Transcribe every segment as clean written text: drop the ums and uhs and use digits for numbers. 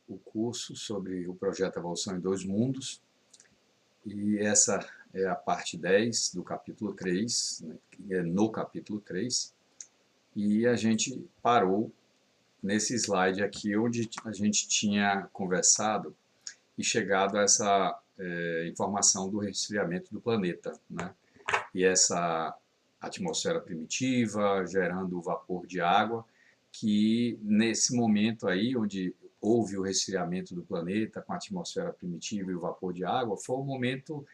o curso sobre o projeto Evolução em Dois Mundos, e essa é a parte 10 do capítulo 3, né, que é no capítulo 3, e a gente parou nesse slide aqui onde a gente tinha conversado e chegado a essa informação do resfriamento do planeta, né? E essa atmosfera primitiva gerando o vapor de água, que nesse momento aí onde houve o resfriamento do planeta com a atmosfera primitiva e o vapor de água, foi o momento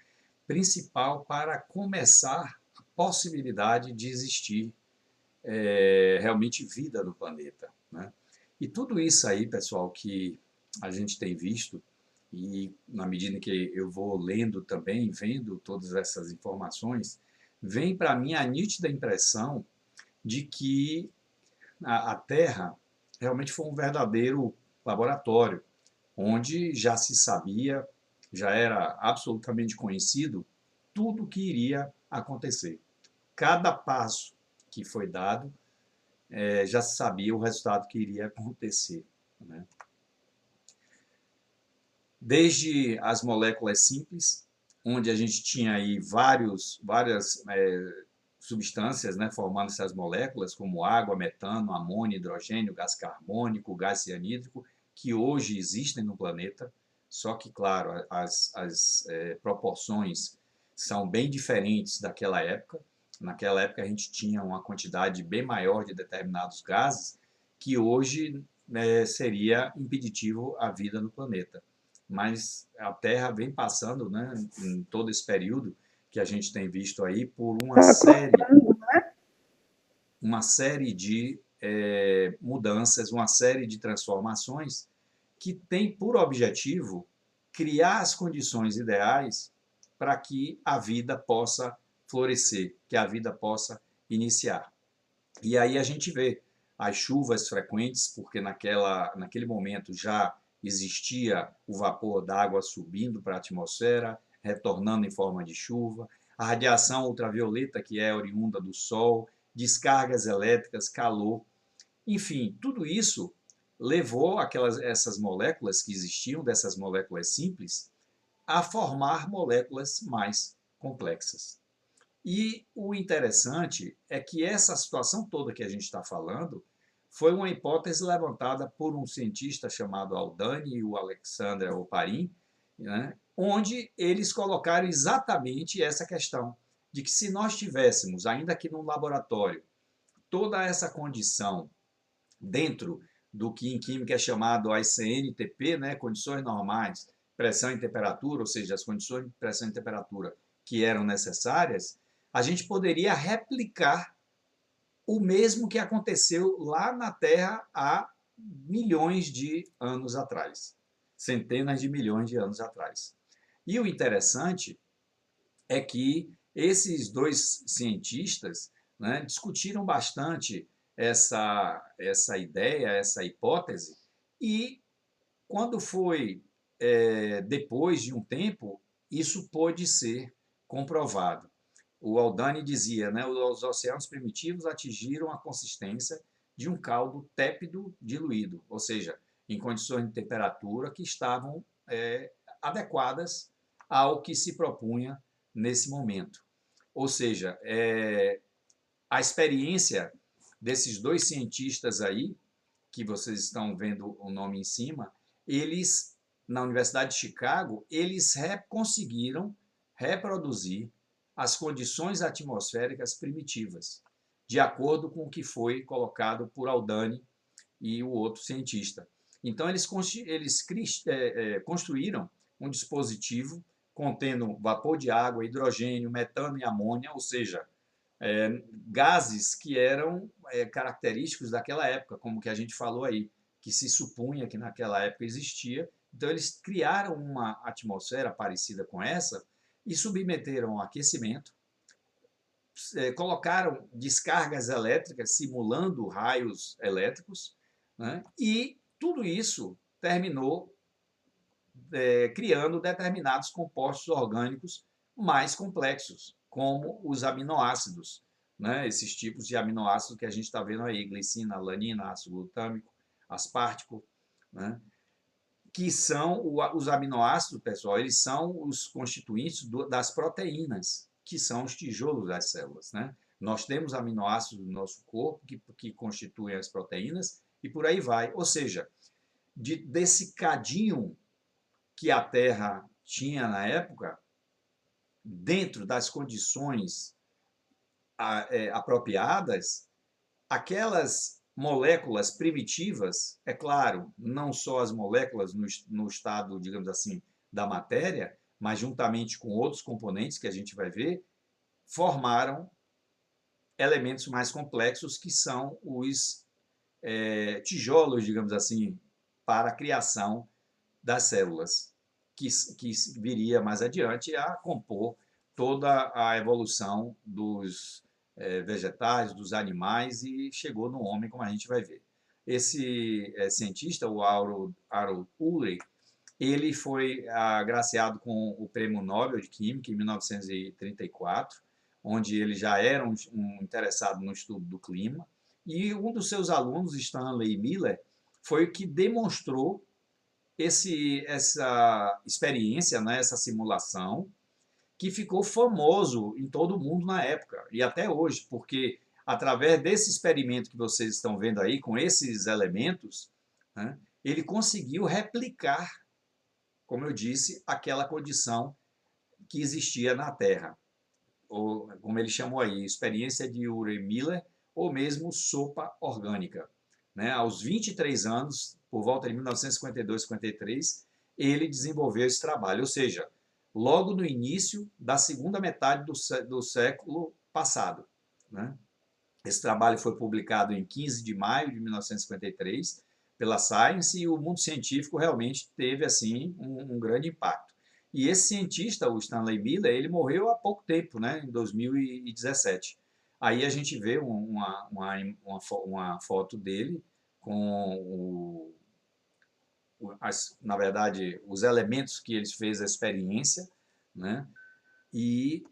principal para começar a possibilidade de existir realmente vida no planeta, né? E tudo isso aí, pessoal, que a gente tem visto, e na medida que eu vou lendo também, vendo todas essas informações, vem para mim a nítida impressão de que a Terra realmente foi um verdadeiro laboratório, onde já se sabia, já era absolutamente conhecido tudo o que iria acontecer. Cada passo que foi dado, já se sabia o resultado que iria acontecer, né? Desde as moléculas simples, onde a gente tinha aí várias substâncias, né, formando essas moléculas, como água, metano, amônio, hidrogênio, gás carbônico, gás cianídrico, que hoje existem no planeta, só que, claro, as proporções são bem diferentes daquela época. Naquela época a gente tinha uma quantidade bem maior de determinados gases, que hoje seria impeditivo à vida no planeta. Mas a Terra vem passando, né, em todo esse período que a gente tem visto aí, por uma série de mudanças, uma série de transformações que tem por objetivo criar as condições ideais para que a vida possa florescer, que a vida possa iniciar. E aí a gente vê as chuvas frequentes, porque naquele momento já existia o vapor d'água subindo para a atmosfera, retornando em forma de chuva, a radiação ultravioleta, que é oriunda do Sol, descargas elétricas, calor. Enfim, tudo isso levou essas moléculas que existiam, dessas moléculas simples, a formar moléculas mais complexas. E o interessante é que essa situação toda que a gente está falando foi uma hipótese levantada por um cientista chamado Aldani e o Alexander Oparin, né, onde eles colocaram exatamente essa questão de que se nós tivéssemos, ainda que num laboratório, toda essa condição dentro do que em química é chamado ICNTP, né, condições normais, pressão e temperatura, ou seja, as condições de pressão e temperatura que eram necessárias, a gente poderia replicar o mesmo que aconteceu lá na Terra há milhões de anos atrás, centenas de milhões de anos atrás. E o interessante é que esses dois cientistas, né, discutiram bastante essa ideia, essa hipótese, e quando foi depois de um tempo, isso pôde ser comprovado. O Aldani dizia, né, os oceanos primitivos atingiram a consistência de um caldo tépido diluído, ou seja, em condições de temperatura que estavam adequadas ao que se propunha nesse momento. Ou seja, a experiência desses dois cientistas aí, que vocês estão vendo o nome em cima, eles, na Universidade de Chicago, eles conseguiram reproduzir as condições atmosféricas primitivas, de acordo com o que foi colocado por Aldani e o outro cientista. Então, eles construíram um dispositivo contendo vapor de água, hidrogênio, metano e amônia, ou seja, gases que eram característicos daquela época, como que a gente falou aí, que se supunha que naquela época existia. Então, eles criaram uma atmosfera parecida com essa e submeteram ao aquecimento, colocaram descargas elétricas simulando raios elétricos, né? E tudo isso terminou criando determinados compostos orgânicos mais complexos, como os aminoácidos, né? Esses tipos de aminoácidos que a gente está vendo aí, glicina, alanina, ácido glutâmico, aspartico, né? que são os aminoácidos, pessoal, eles são os constituintes das proteínas, que são os tijolos das células, né? Nós temos aminoácidos no nosso corpo que constituem as proteínas e por aí vai. Ou seja, desse cadinho que a Terra tinha na época, dentro das condições apropriadas, aquelas moléculas primitivas, é claro, não só as moléculas no estado, digamos assim, da matéria, mas juntamente com outros componentes que a gente vai ver, formaram elementos mais complexos que são os tijolos, digamos assim, para a criação das células, que viria mais adiante a compor toda a evolução dos vegetais, dos animais e chegou no homem, como a gente vai ver. Esse cientista, o Harold Urey, ele foi agraciado com o Prêmio Nobel de Química em 1934, onde ele já era um interessado no estudo do clima, e um dos seus alunos, Stanley Miller, foi o que demonstrou essa experiência, né, essa simulação, que ficou famoso em todo o mundo na época e até hoje, porque através desse experimento que vocês estão vendo aí, com esses elementos, né, ele conseguiu replicar, como eu disse, aquela condição que existia na Terra, ou como ele chamou aí, experiência de Urey Miller, ou mesmo sopa orgânica. Né? Aos 23 anos, por volta de 1952, 53, ele desenvolveu esse trabalho, ou seja, logo no início da segunda metade do século passado. Né? Esse trabalho foi publicado em 15 de maio de 1953 pela Science e o mundo científico realmente teve assim um grande impacto. E esse cientista, o Stanley Miller, ele morreu há pouco tempo, né? Em 2017. Aí a gente vê uma foto dele com na verdade, os elementos que ele fez a experiência, né? E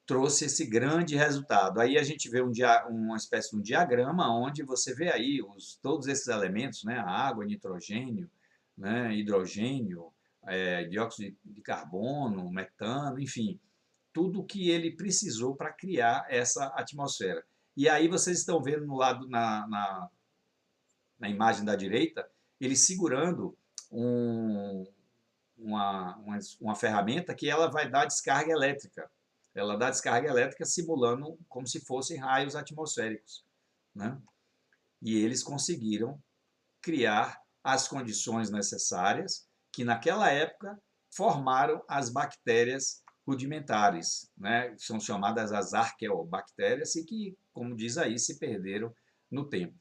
trouxe esse grande resultado. Aí a gente vê uma espécie de um diagrama onde você vê aí todos esses elementos, né? A água, nitrogênio, né? Hidrogênio, dióxido de carbono, metano, enfim, tudo que ele precisou para criar essa atmosfera. E aí vocês estão vendo no lado, na imagem da direita, ele segurando uma ferramenta que ela vai dar descarga elétrica. Ela dá descarga elétrica simulando como se fossem raios atmosféricos. Né? E eles conseguiram criar as condições necessárias que, naquela época, formaram as bactérias rudimentares, né? São chamadas as arqueobactérias e que, como diz aí, se perderam no tempo.